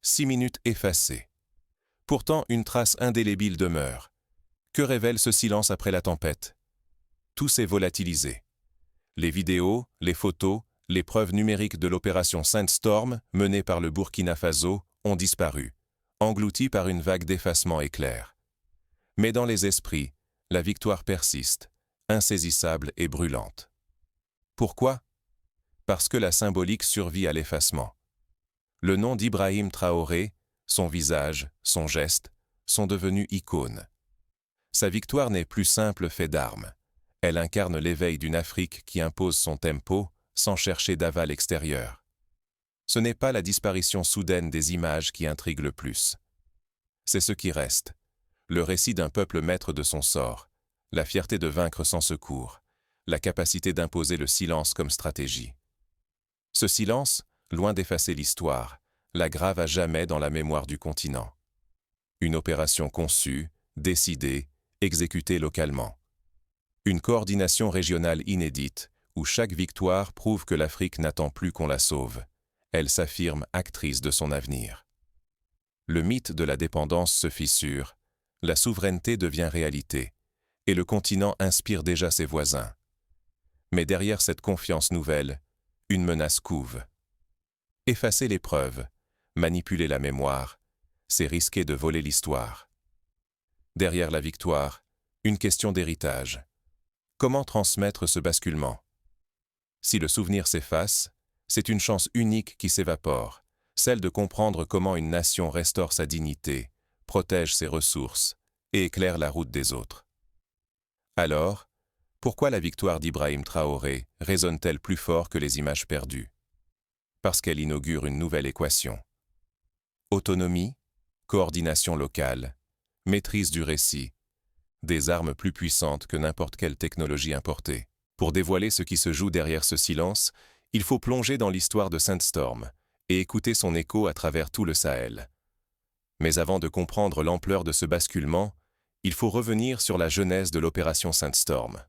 6 minutes effacées. Pourtant, une trace indélébile demeure. Que révèle ce silence après la tempête? Tout s'est volatilisé. Les vidéos, les photos, les preuves numériques de l'opération Sandstorm, menée par le Burkina Faso, ont disparu, englouties par une vague d'effacement éclair. Mais dans les esprits, la victoire persiste, insaisissable et brûlante. Pourquoi? Parce que la symbolique survit à l'effacement. Le nom d'Ibrahim Traoré, son visage, son geste, sont devenus icônes. Sa victoire n'est plus simple fait d'armes. Elle incarne l'éveil d'une Afrique qui impose son tempo sans chercher d'aval extérieur. Ce n'est pas la disparition soudaine des images qui intrigue le plus. C'est ce qui reste. Le récit d'un peuple maître de son sort, la fierté de vaincre sans secours, la capacité d'imposer le silence comme stratégie. Ce silence, loin d'effacer l'histoire, la grave à jamais dans la mémoire du continent. Une opération conçue, décidée, exécutée localement. Une coordination régionale inédite, où chaque victoire prouve que l'Afrique n'attend plus qu'on la sauve. Elle s'affirme actrice de son avenir. Le mythe de la dépendance se fissure, la souveraineté devient réalité, et le continent inspire déjà ses voisins. Mais derrière cette confiance nouvelle, une menace couve. Effacer les preuves, manipuler la mémoire, c'est risquer de voler l'histoire. Derrière la victoire, une question d'héritage. Comment transmettre ce basculement? Si le souvenir s'efface, c'est une chance unique qui s'évapore, celle de comprendre comment une nation restaure sa dignité, protège ses ressources et éclaire la route des autres. Alors, pourquoi la victoire d'Ibrahim Traoré résonne-t-elle plus fort que les images perdues? Parce qu'elle inaugure une nouvelle équation. Autonomie, coordination locale, maîtrise du récit, des armes plus puissantes que n'importe quelle technologie importée. Pour dévoiler ce qui se joue derrière ce silence, il faut plonger dans l'histoire de Sandstorm et écouter son écho à travers tout le Sahel. Mais avant de comprendre l'ampleur de ce basculement, il faut revenir sur la genèse de l'opération Sandstorm.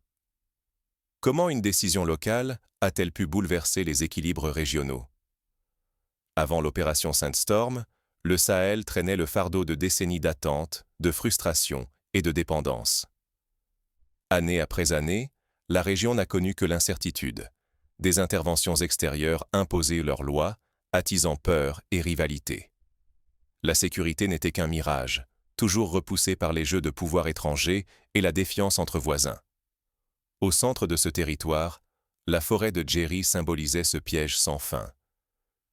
Comment une décision locale a-t-elle pu bouleverser les équilibres régionaux? Avant l'opération Sandstorm, le Sahel traînait le fardeau de décennies d'attente, de frustration et de dépendance. Année après année, la région n'a connu que l'incertitude. Des interventions extérieures imposaient leurs lois, attisant peur et rivalité. La sécurité n'était qu'un mirage, toujours repoussé par les jeux de pouvoir étrangers et la défiance entre voisins. Au centre de ce territoire, la forêt de Djeri symbolisait ce piège sans fin.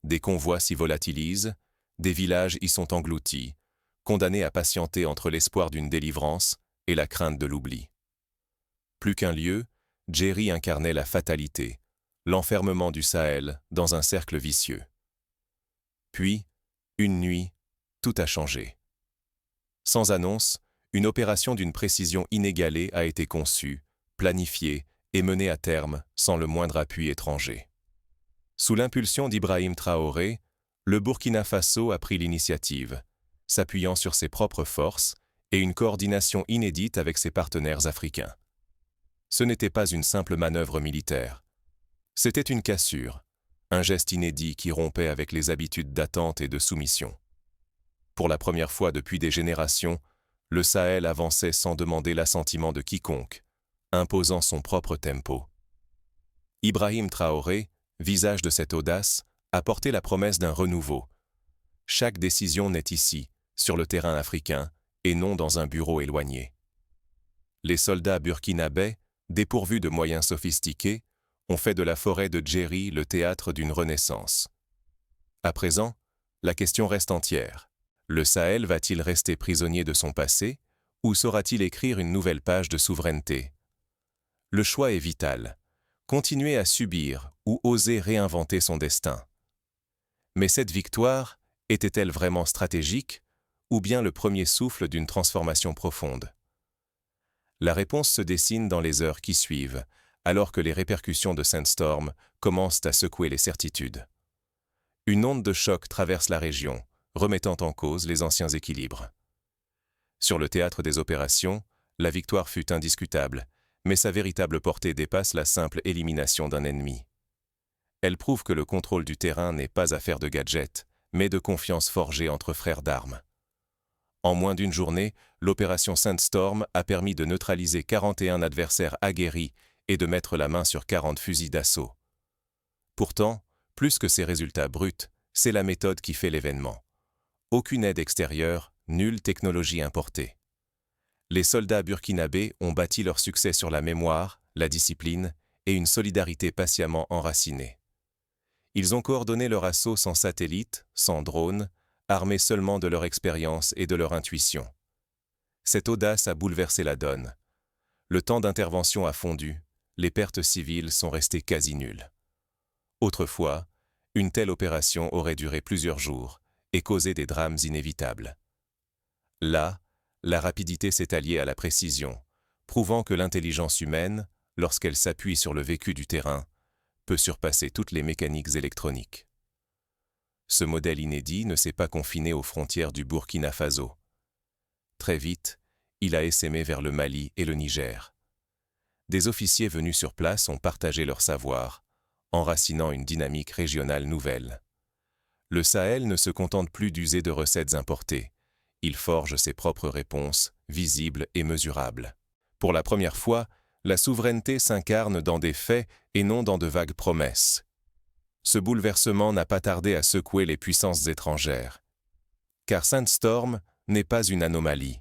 Des convois s'y volatilisent, des villages y sont engloutis, condamnés à patienter entre l'espoir d'une délivrance et la crainte de l'oubli. Plus qu'un lieu, Djeri incarnait la fatalité, l'enfermement du Sahel dans un cercle vicieux. Puis, une nuit, tout a changé. Sans annonce, une opération d'une précision inégalée a été conçue, planifiée et menée à terme sans le moindre appui étranger. Sous l'impulsion d'Ibrahim Traoré, le Burkina Faso a pris l'initiative, s'appuyant sur ses propres forces et une coordination inédite avec ses partenaires africains. Ce n'était pas une simple manœuvre militaire. C'était une cassure, un geste inédit qui rompait avec les habitudes d'attente et de soumission. Pour la première fois depuis des générations, le Sahel avançait sans demander l'assentiment de quiconque, imposant son propre tempo. Ibrahim Traoré, visage de cette audace, a porté la promesse d'un renouveau. Chaque décision naît ici, sur le terrain africain, et non dans un bureau éloigné. Les soldats burkinabés, dépourvus de moyens sophistiqués, ont fait de la forêt de Djeri le théâtre d'une renaissance. À présent, la question reste entière. Le Sahel va-t-il rester prisonnier de son passé, ou saura-t-il écrire une nouvelle page de souveraineté? Le choix est vital. Continuer à subir ou oser réinventer son destin. Mais cette victoire, était-elle vraiment stratégique, ou bien le premier souffle d'une transformation profonde? La réponse se dessine dans les heures qui suivent, alors que les répercussions de Sandstorm commencent à secouer les certitudes. Une onde de choc traverse la région, remettant en cause les anciens équilibres. Sur le théâtre des opérations, la victoire fut indiscutable, mais sa véritable portée dépasse la simple élimination d'un ennemi. Elle prouve que le contrôle du terrain n'est pas affaire de gadgets, mais de confiance forgée entre frères d'armes. En moins d'une journée, l'opération Sandstorm a permis de neutraliser 41 adversaires aguerris et de mettre la main sur 40 fusils d'assaut. Pourtant, plus que ces résultats bruts, c'est la méthode qui fait l'événement. Aucune aide extérieure, nulle technologie importée. Les soldats burkinabés ont bâti leur succès sur la mémoire, la discipline et une solidarité patiemment enracinée. Ils ont coordonné leur assaut sans satellite, sans drone, armés seulement de leur expérience et de leur intuition. Cette audace a bouleversé la donne. Le temps d'intervention a fondu, les pertes civiles sont restées quasi nulles. Autrefois, une telle opération aurait duré plusieurs jours et causé des drames inévitables. Là, la rapidité s'est alliée à la précision, prouvant que l'intelligence humaine, lorsqu'elle s'appuie sur le vécu du terrain, peut surpasser toutes les mécaniques électroniques. Ce modèle inédit ne s'est pas confiné aux frontières du Burkina Faso. Très vite, il a essaimé vers le Mali et le Niger. Des officiers venus sur place ont partagé leur savoir, enracinant une dynamique régionale nouvelle. Le Sahel ne se contente plus d'user de recettes importées. Il forge ses propres réponses, visibles et mesurables. Pour la première fois, la souveraineté s'incarne dans des faits et non dans de vagues promesses. Ce bouleversement n'a pas tardé à secouer les puissances étrangères. Car Sandstorm n'est pas une anomalie.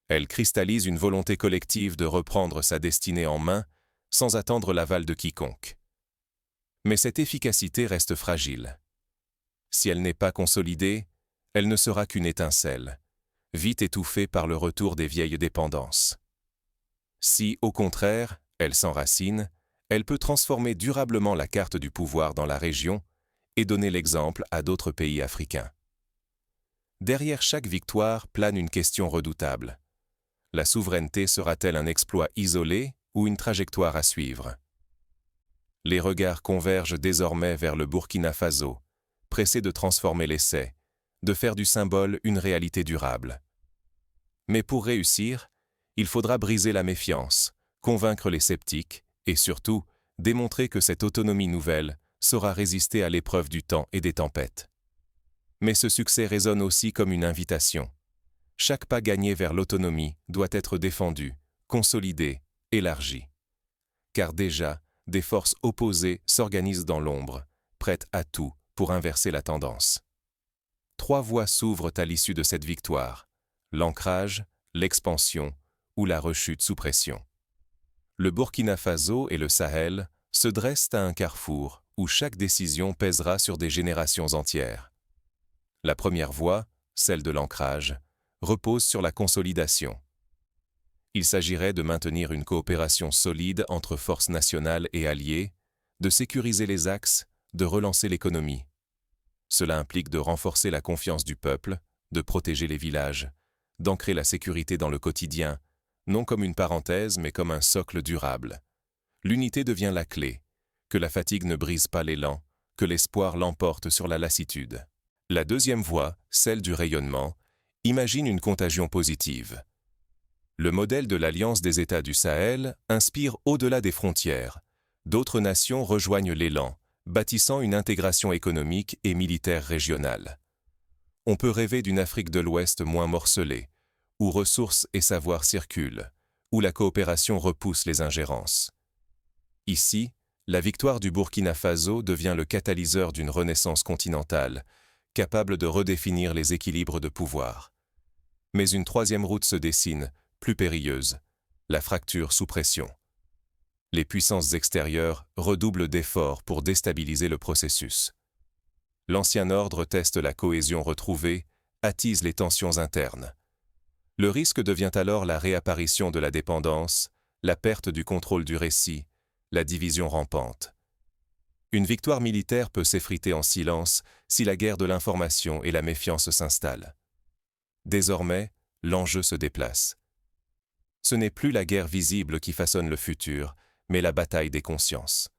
Elle cristallise une volonté collective de reprendre sa destinée en main sans attendre l'aval de quiconque. Mais cette efficacité reste fragile. Si elle n'est pas consolidée, elle ne sera qu'une étincelle, vite étouffée par le retour des vieilles dépendances. Si, au contraire, elle s'enracine, elle peut transformer durablement la carte du pouvoir dans la région et donner l'exemple à d'autres pays africains. Derrière chaque victoire plane une question redoutable. La souveraineté sera-t-elle un exploit isolé ou une trajectoire à suivre? Les regards convergent désormais vers le Burkina Faso, pressé de transformer l'essai, de faire du symbole une réalité durable. Mais pour réussir, il faudra briser la méfiance, convaincre les sceptiques et surtout démontrer que cette autonomie nouvelle saura résister à l'épreuve du temps et des tempêtes. Mais ce succès résonne aussi comme une invitation. Chaque pas gagné vers l'autonomie doit être défendu, consolidé, élargi. Car déjà, des forces opposées s'organisent dans l'ombre, prêtes à tout pour inverser la tendance. 3 voies s'ouvrent à l'issue de cette victoire: l'ancrage, l'expansion ou la rechute sous pression. Le Burkina Faso et le Sahel se dressent à un carrefour où chaque décision pèsera sur des générations entières. La première voie, celle de l'ancrage, repose sur la consolidation. Il s'agirait de maintenir une coopération solide entre forces nationales et alliées, de sécuriser les axes, de relancer l'économie. Cela implique de renforcer la confiance du peuple, de protéger les villages, d'ancrer la sécurité dans le quotidien, non comme une parenthèse mais comme un socle durable. L'unité devient la clé, que la fatigue ne brise pas l'élan, que l'espoir l'emporte sur la lassitude. La deuxième voie, celle du rayonnement, imagine une contagion positive. Le modèle de l'Alliance des États du Sahel inspire au-delà des frontières. D'autres nations rejoignent l'élan, bâtissant une intégration économique et militaire régionale. On peut rêver d'une Afrique de l'Ouest moins morcelée, où ressources et savoirs circulent, où la coopération repousse les ingérences. Ici, la victoire du Burkina Faso devient le catalyseur d'une renaissance continentale, capable de redéfinir les équilibres de pouvoir. Mais une troisième route se dessine, plus périlleuse, la fracture sous pression. Les puissances extérieures redoublent d'efforts pour déstabiliser le processus. L'ancien ordre teste la cohésion retrouvée, attise les tensions internes. Le risque devient alors la réapparition de la dépendance, la perte du contrôle du récit, la division rampante. Une victoire militaire peut s'effriter en silence si la guerre de l'information et la méfiance s'installent. Désormais, l'enjeu se déplace. Ce n'est plus la guerre visible qui façonne le futur, mais la bataille des consciences.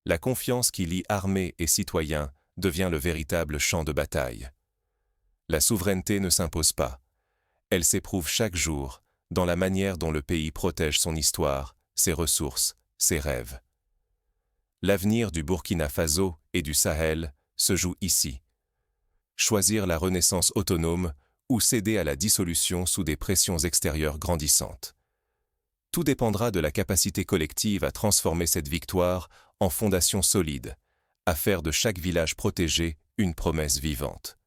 La confiance qui lie armée et citoyens devient le véritable champ de bataille. La souveraineté ne s'impose pas. Elle s'éprouve chaque jour dans la manière dont le pays protège son histoire, ses ressources, ses rêves. L'avenir du Burkina Faso et du Sahel se joue ici. choisir la renaissance autonome ou céder à la dissolution sous des pressions extérieures grandissantes. Tout dépendra de la capacité collective à transformer cette victoire en fondation solide, à faire de chaque village protégé une promesse vivante.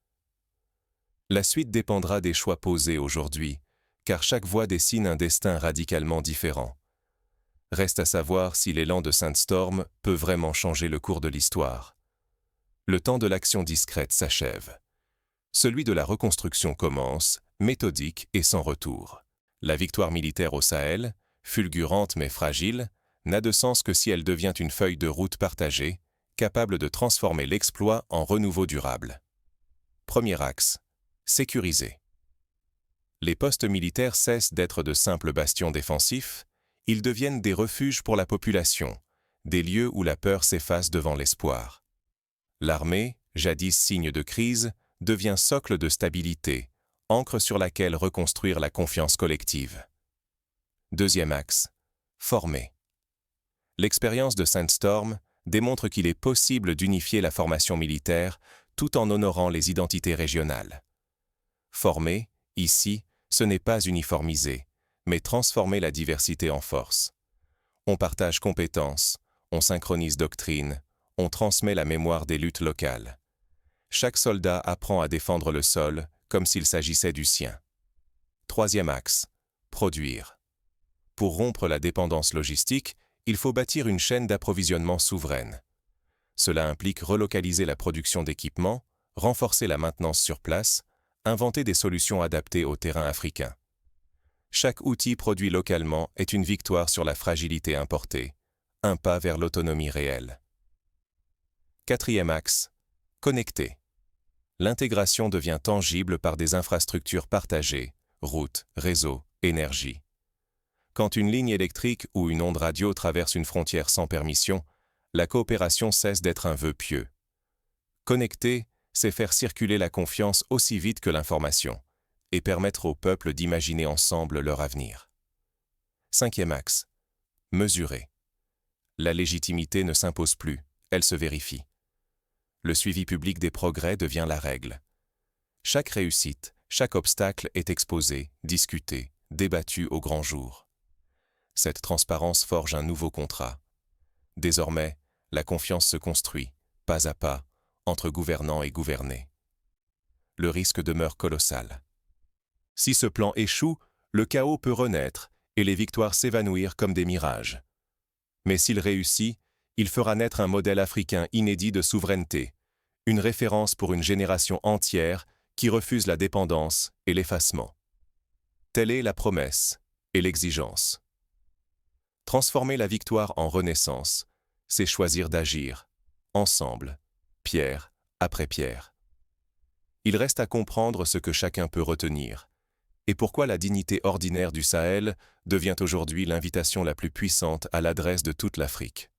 La suite dépendra des choix posés aujourd'hui, car chaque voie dessine un destin radicalement différent. Reste à savoir si l'élan de Sandstorm peut vraiment changer le cours de l'histoire. Le temps de l'action discrète s'achève. Celui de la reconstruction commence, méthodique et sans retour. La victoire militaire au Sahel, fulgurante mais fragile, n'a de sens que si elle devient une feuille de route partagée, capable de transformer l'exploit en renouveau durable. Premier axe. Sécuriser. Les postes militaires cessent d'être de simples bastions défensifs, ils deviennent des refuges pour la population, des lieux où la peur s'efface devant l'espoir. L'armée, jadis signe de crise, devient socle de stabilité, ancre sur laquelle reconstruire la confiance collective. Deuxième axe. Former. L'expérience de Sandstorm démontre qu'il est possible d'unifier la formation militaire tout en honorant les identités régionales. Former, ici, ce n'est pas uniformiser, mais transformer la diversité en force. On partage compétences, on synchronise doctrines, on transmet la mémoire des luttes locales. Chaque soldat apprend à défendre le sol comme s'il s'agissait du sien. Troisième axe. Produire. Pour rompre la dépendance logistique, il faut bâtir une chaîne d'approvisionnement souveraine. Cela implique relocaliser la production d'équipements, renforcer la maintenance sur place, inventer des solutions adaptées au terrain africain. Chaque outil produit localement est une victoire sur la fragilité importée, un pas vers l'autonomie réelle. Quatrième axe. Connecter. L'intégration devient tangible par des infrastructures partagées, routes, réseaux, énergie. Quand une ligne électrique ou une onde radio traverse une frontière sans permission, la coopération cesse d'être un vœu pieux. Connecter, c'est faire circuler la confiance aussi vite que l'information et permettre au peuple d'imaginer ensemble leur avenir. Cinquième axe. Mesurer. La légitimité ne s'impose plus, elle se vérifie. Le suivi public des progrès devient la règle. Chaque réussite, chaque obstacle est exposé, discuté, débattu au grand jour. Cette transparence forge un nouveau contrat. Désormais, la confiance se construit, pas à pas, entre gouvernants et gouvernés. Le risque demeure colossal. Si ce plan échoue, le chaos peut renaître et les victoires s'évanouir comme des mirages. Mais s'il réussit, il fera naître un modèle africain inédit de souveraineté, une référence pour une génération entière qui refuse la dépendance et l'effacement. Telle est la promesse et l'exigence. Transformer la victoire en renaissance, c'est choisir d'agir, ensemble, pierre après pierre. Il reste à comprendre ce que chacun peut retenir, et pourquoi la dignité ordinaire du Sahel devient aujourd'hui l'invitation la plus puissante à l'adresse de toute l'Afrique.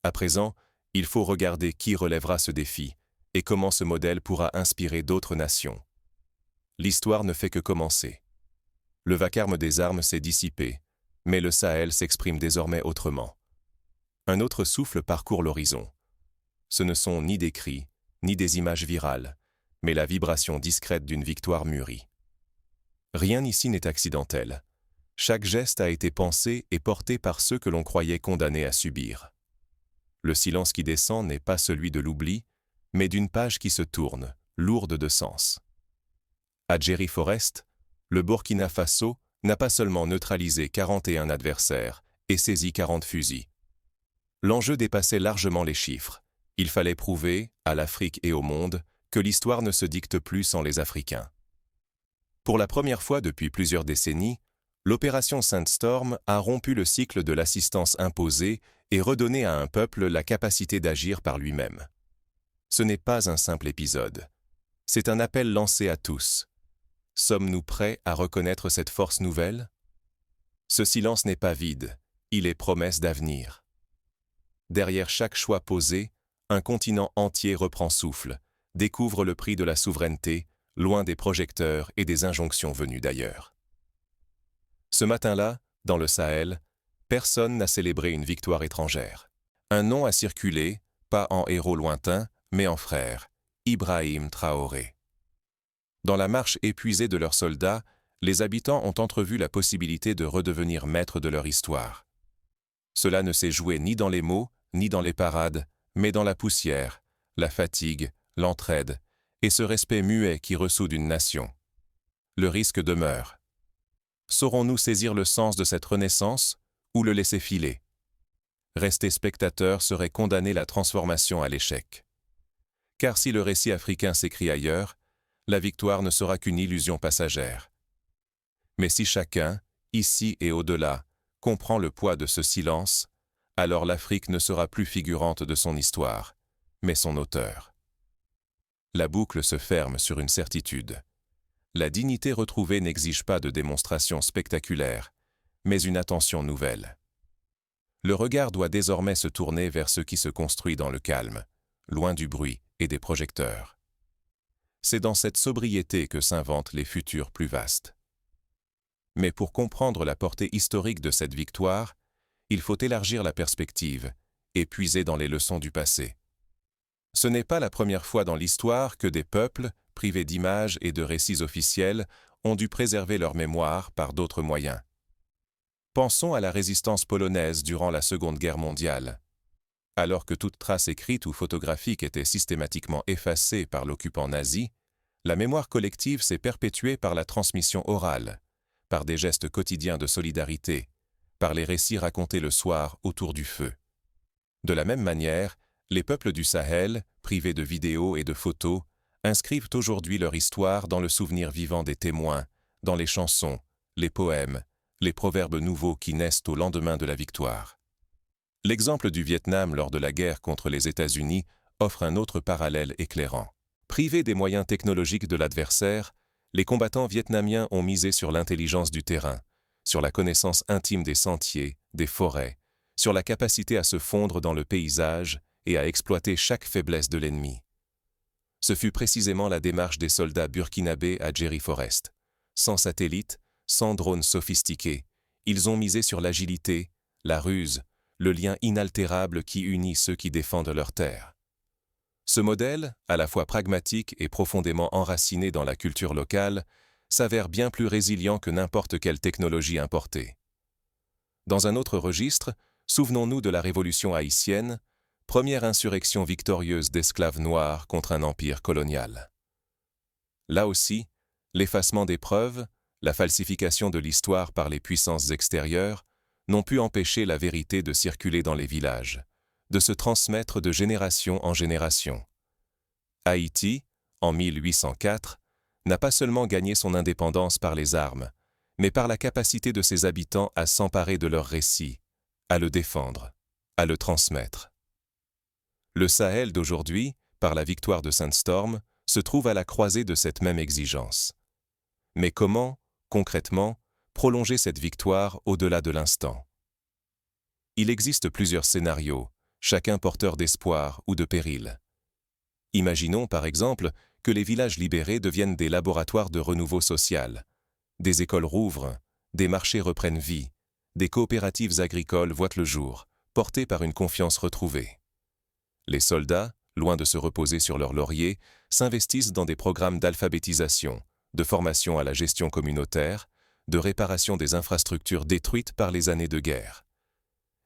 À présent, il faut regarder qui relèvera ce défi et comment ce modèle pourra inspirer d'autres nations. L'histoire ne fait que commencer. Le vacarme des armes s'est dissipé, mais le Sahel s'exprime désormais autrement. Un autre souffle parcourt l'horizon. Ce ne sont ni des cris, ni des images virales, mais la vibration discrète d'une victoire mûrie. Rien ici n'est accidentel. Chaque geste a été pensé et porté par ceux que l'on croyait condamnés à subir. Le silence qui descend n'est pas celui de l'oubli, mais d'une page qui se tourne, lourde de sens. À Jerry Forest, le Burkina Faso n'a pas seulement neutralisé 41 adversaires et saisi 40 fusils. L'enjeu dépassait largement les chiffres. Il fallait prouver, à l'Afrique et au monde, que l'histoire ne se dicte plus sans les Africains. Pour la première fois depuis plusieurs décennies, l'opération Sandstorm a rompu le cycle de l'assistance imposée et redonné à un peuple la capacité d'agir par lui-même. Ce n'est pas un simple épisode. C'est un appel lancé à tous. Sommes-nous prêts à reconnaître cette force nouvelle? Ce silence n'est pas vide, il est promesse d'avenir. Derrière chaque choix posé, un continent entier reprend souffle, découvre le prix de la souveraineté, loin des projecteurs et des injonctions venues d'ailleurs. Ce matin-là, dans le Sahel, personne n'a célébré une victoire étrangère. Un nom a circulé, pas en héros lointains, mais en frères, Ibrahim Traoré. Dans la marche épuisée de leurs soldats, les habitants ont entrevu la possibilité de redevenir maîtres de leur histoire. Cela ne s'est joué ni dans les mots, ni dans les parades, mais dans la poussière, la fatigue, l'entraide, et ce respect muet qui ressoude une nation. Le risque demeure. Saurons-nous saisir le sens de cette renaissance ou le laisser filer? Rester spectateur serait condamner la transformation à l'échec. Car si le récit africain s'écrit ailleurs, la victoire ne sera qu'une illusion passagère. Mais si chacun, ici et au-delà, comprend le poids de ce silence, alors l'Afrique ne sera plus figurante de son histoire, mais son auteur. La boucle se ferme sur une certitude. La dignité retrouvée n'exige pas de démonstration spectaculaire, mais une attention nouvelle. Le regard doit désormais se tourner vers ce qui se construit dans le calme, loin du bruit et des projecteurs. C'est dans cette sobriété que s'inventent les futurs plus vastes. Mais pour comprendre la portée historique de cette victoire, il faut élargir la perspective et puiser dans les leçons du passé. Ce n'est pas la première fois dans l'histoire que des peuples, privés d'images et de récits officiels, ont dû préserver leur mémoire par d'autres moyens. Pensons à la résistance polonaise durant la Seconde Guerre mondiale. Alors que toute trace écrite ou photographique était systématiquement effacée par l'occupant nazi, la mémoire collective s'est perpétuée par la transmission orale, par des gestes quotidiens de solidarité, par les récits racontés le soir autour du feu. De la même manière, les peuples du Sahel, privés de vidéos et de photos, inscrivent aujourd'hui leur histoire dans le souvenir vivant des témoins, dans les chansons, les poèmes, les proverbes nouveaux qui naissent au lendemain de la victoire. L'exemple du Vietnam lors de la guerre contre les États-Unis offre un autre parallèle éclairant. Privés des moyens technologiques de l'adversaire, les combattants vietnamiens ont misé sur l'intelligence du terrain, sur la connaissance intime des sentiers, des forêts, sur la capacité à se fondre dans le paysage et à exploiter chaque faiblesse de l'ennemi. Ce fut précisément la démarche des soldats burkinabés à Jerry Forest. Sans satellites, sans drones sophistiqués, ils ont misé sur l'agilité, la ruse, le lien inaltérable qui unit ceux qui défendent leur terre. Ce modèle, à la fois pragmatique et profondément enraciné dans la culture locale, s'avère bien plus résilient que n'importe quelle technologie importée. Dans un autre registre, souvenons-nous de la Révolution haïtienne, première insurrection victorieuse d'esclaves noirs contre un empire colonial. Là aussi, l'effacement des preuves, la falsification de l'histoire par les puissances extérieures, n'ont pu empêcher la vérité de circuler dans les villages, de se transmettre de génération en génération. Haïti, en 1804, n'a pas seulement gagné son indépendance par les armes, mais par la capacité de ses habitants à s'emparer de leur récit, à le défendre, à le transmettre. Le Sahel d'aujourd'hui, par la victoire de Sandstorm, se trouve à la croisée de cette même exigence. Mais comment, concrètement, prolonger cette victoire au-delà de l'instant? Il existe plusieurs scénarios, chacun porteur d'espoir ou de péril. Imaginons par exemple que les villages libérés deviennent des laboratoires de renouveau social. Des écoles rouvrent, des marchés reprennent vie, des coopératives agricoles voient le jour, portées par une confiance retrouvée. Les soldats, loin de se reposer sur leurs lauriers, s'investissent dans des programmes d'alphabétisation, de formation à la gestion communautaire, de réparation des infrastructures détruites par les années de guerre.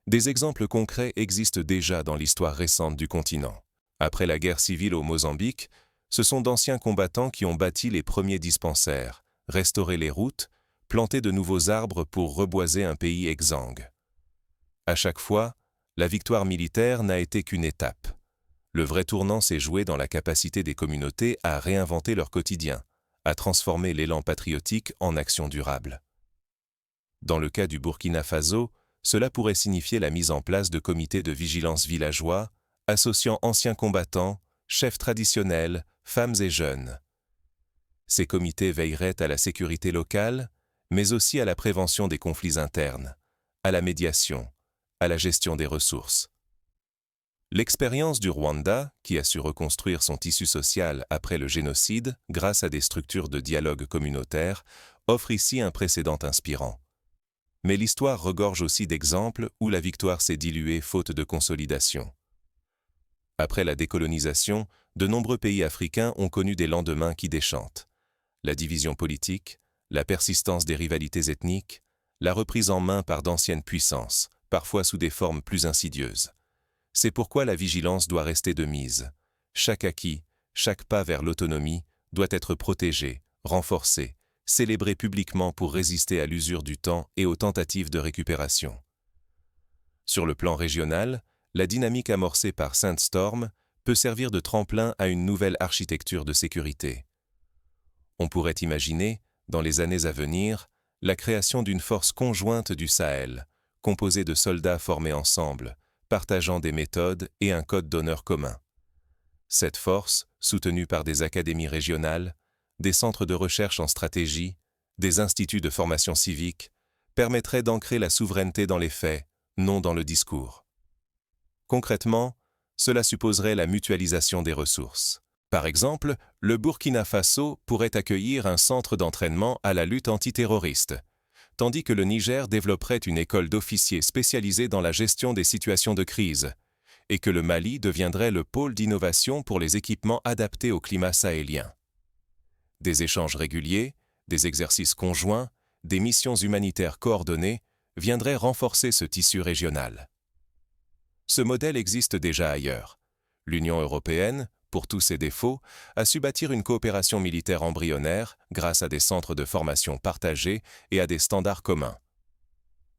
Des exemples concrets existent déjà dans l'histoire récente du continent. Après la guerre civile au Mozambique, ce sont d'anciens combattants qui ont bâti les premiers dispensaires, restauré les routes, planté de nouveaux arbres pour reboiser un pays exsangue. À chaque fois, la victoire militaire n'a été qu'une étape. Le vrai tournant s'est joué dans la capacité des communautés à réinventer leur quotidien, à transformer l'élan patriotique en action durable. Dans le cas du Burkina Faso, cela pourrait signifier la mise en place de comités de vigilance villageois, associant anciens combattants, chefs traditionnels, femmes et jeunes. Ces comités veilleraient à la sécurité locale, mais aussi à la prévention des conflits internes, à la médiation, à la gestion des ressources. L'expérience du Rwanda, qui a su reconstruire son tissu social après le génocide grâce à des structures de dialogue communautaire, offre ici un précédent inspirant. Mais l'histoire regorge aussi d'exemples où la victoire s'est diluée faute de consolidation. Après la décolonisation, de nombreux pays africains ont connu des lendemains qui déchantent. La division politique, la persistance des rivalités ethniques, la reprise en main par d'anciennes puissances, parfois sous des formes plus insidieuses. C'est pourquoi la vigilance doit rester de mise. Chaque acquis, chaque pas vers l'autonomie doit être protégé, renforcé, célébré publiquement pour résister à l'usure du temps et aux tentatives de récupération. Sur le plan régional, la dynamique amorcée par Sandstorm peut servir de tremplin à une nouvelle architecture de sécurité. On pourrait imaginer, dans les années à venir, la création d'une force conjointe du Sahel, composée de soldats formés ensemble, partageant des méthodes et un code d'honneur commun. Cette force, soutenue par des académies régionales, des centres de recherche en stratégie, des instituts de formation civique, permettrait d'ancrer la souveraineté dans les faits, non dans le discours. Concrètement, cela supposerait la mutualisation des ressources. Par exemple, le Burkina Faso pourrait accueillir un centre d'entraînement à la lutte antiterroriste, tandis que le Niger développerait une école d'officiers spécialisée dans la gestion des situations de crise, et que le Mali deviendrait le pôle d'innovation pour les équipements adaptés au climat sahélien. Des échanges réguliers, des exercices conjoints, des missions humanitaires coordonnées viendraient renforcer ce tissu régional. Ce modèle existe déjà ailleurs. L'Union européenne, pour tous ses défauts, a su bâtir une coopération militaire embryonnaire grâce à des centres de formation partagés et à des standards communs.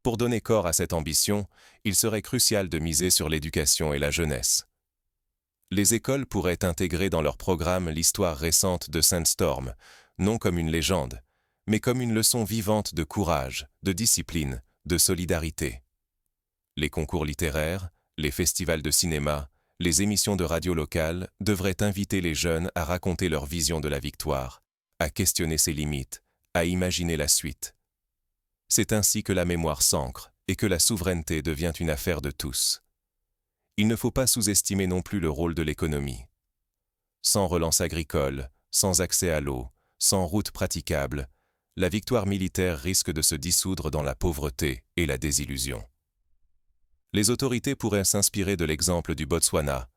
Pour donner corps à cette ambition, il serait crucial de miser sur l'éducation et la jeunesse. Les écoles pourraient intégrer dans leur programme l'histoire récente de Sandstorm, non comme une légende, mais comme une leçon vivante de courage, de discipline, de solidarité. Les concours littéraires, les festivals de cinéma, les émissions de radio locales devraient inviter les jeunes à raconter leur vision de la victoire, à questionner ses limites, à imaginer la suite. C'est ainsi que la mémoire s'ancre et que la souveraineté devient une affaire de tous. Il ne faut pas sous-estimer non plus le rôle de l'économie. Sans relance agricole, sans accès à l'eau, sans routes praticables, la victoire militaire risque de se dissoudre dans la pauvreté et la désillusion. Les autorités pourraient s'inspirer de l'exemple du Botswana,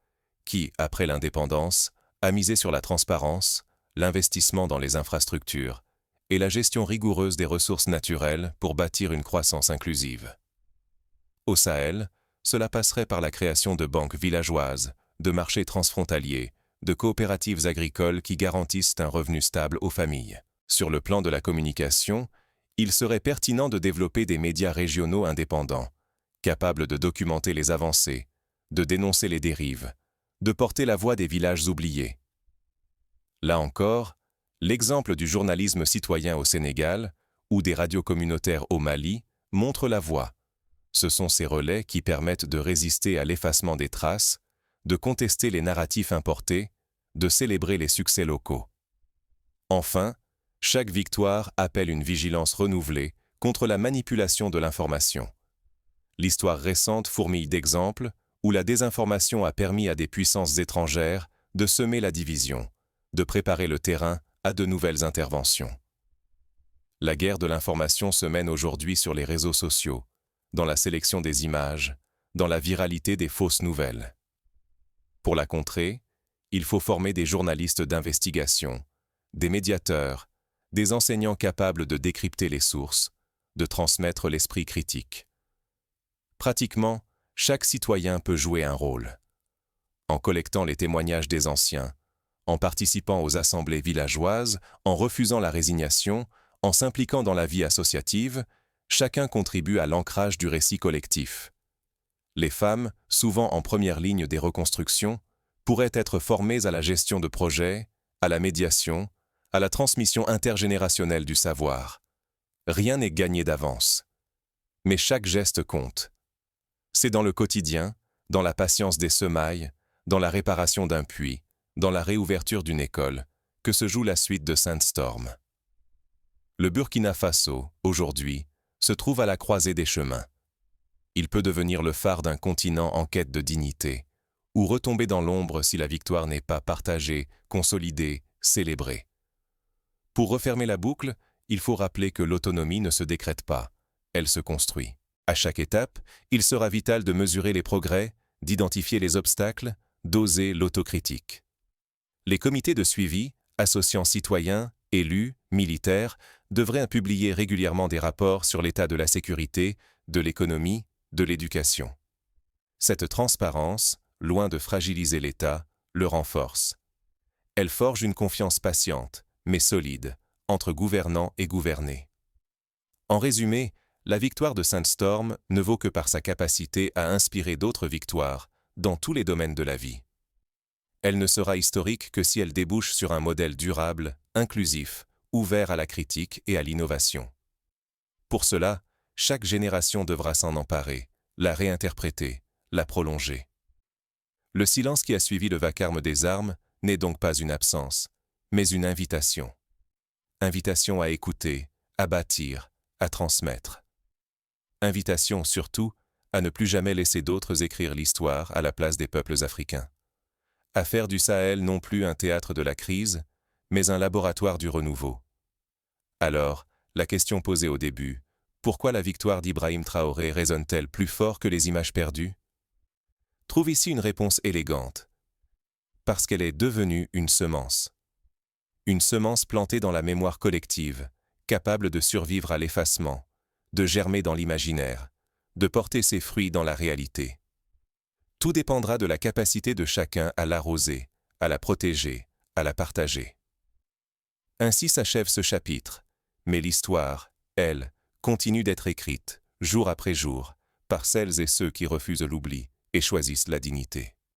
qui, après l'indépendance, a misé sur la transparence, l'investissement dans les infrastructures et la gestion rigoureuse des ressources naturelles pour bâtir une croissance inclusive. Au Sahel, cela passerait par la création de banques villageoises, de marchés transfrontaliers, de coopératives agricoles qui garantissent un revenu stable aux familles. Sur le plan de la communication, il serait pertinent de développer des médias régionaux indépendants, capables de documenter les avancées, de dénoncer les dérives, de porter la voix des villages oubliés. Là encore, l'exemple du journalisme citoyen au Sénégal ou des radios communautaires au Mali montre la voie. Ce sont ces relais qui permettent de résister à l'effacement des traces, de contester les narratifs importés, de célébrer les succès locaux. Enfin, chaque victoire appelle une vigilance renouvelée contre la manipulation de l'information. L'histoire récente fourmille d'exemples où la désinformation a permis à des puissances étrangères de semer la division, de préparer le terrain à de nouvelles interventions. La guerre de l'information se mène aujourd'hui sur les réseaux sociaux, dans la sélection des images, dans la viralité des fausses nouvelles. Pour la contrer, il faut former des journalistes d'investigation, des médiateurs, des enseignants capables de décrypter les sources, de transmettre l'esprit critique. Pratiquement, chaque citoyen peut jouer un rôle. En collectant les témoignages des anciens, en participant aux assemblées villageoises, en refusant la résignation, en s'impliquant dans la vie associative, chacun contribue à l'ancrage du récit collectif. Les femmes, souvent en première ligne des reconstructions, pourraient être formées à la gestion de projets, à la médiation, à la transmission intergénérationnelle du savoir. Rien n'est gagné d'avance. Mais chaque geste compte. C'est dans le quotidien, dans la patience des semailles, dans la réparation d'un puits, dans la réouverture d'une école, que se joue la suite de Sandstorm. Le Burkina Faso, aujourd'hui, se trouve à la croisée des chemins. Il peut devenir le phare d'un continent en quête de dignité, ou retomber dans l'ombre si la victoire n'est pas partagée, consolidée, célébrée. Pour refermer la boucle, il faut rappeler que l'autonomie ne se décrète pas, elle se construit. À chaque étape, il sera vital de mesurer les progrès, d'identifier les obstacles, d'oser l'autocritique. Les comités de suivi, associant citoyens, élus, militaires, devraient publier régulièrement des rapports sur l'état de la sécurité, de l'économie, de l'éducation. Cette transparence, loin de fragiliser l'État, le renforce. Elle forge une confiance patiente, mais solide, entre gouvernants et gouvernés. En résumé, la victoire de Sandstorm ne vaut que par sa capacité à inspirer d'autres victoires, dans tous les domaines de la vie. Elle ne sera historique que si elle débouche sur un modèle durable, inclusif, ouvert à la critique et à l'innovation. Pour cela, chaque génération devra s'en emparer, la réinterpréter, la prolonger. Le silence qui a suivi le vacarme des armes n'est donc pas une absence, mais une invitation. Invitation à écouter, à bâtir, à transmettre. Invitation surtout à ne plus jamais laisser d'autres écrire l'histoire à la place des peuples africains. À faire du Sahel non plus un théâtre de la crise, mais un laboratoire du renouveau. Alors, la question posée au début, pourquoi la victoire d'Ibrahim Traoré résonne-t-elle plus fort que les images perdues? Trouve ici une réponse élégante. Parce qu'elle est devenue une semence. Une semence plantée dans la mémoire collective, capable de survivre à l'effacement, de germer dans l'imaginaire, de porter ses fruits dans la réalité. Tout dépendra de la capacité de chacun à l'arroser, à la protéger, à la partager. Ainsi s'achève ce chapitre, mais l'histoire, elle, continue d'être écrite, jour après jour, par celles et ceux qui refusent l'oubli et choisissent la dignité.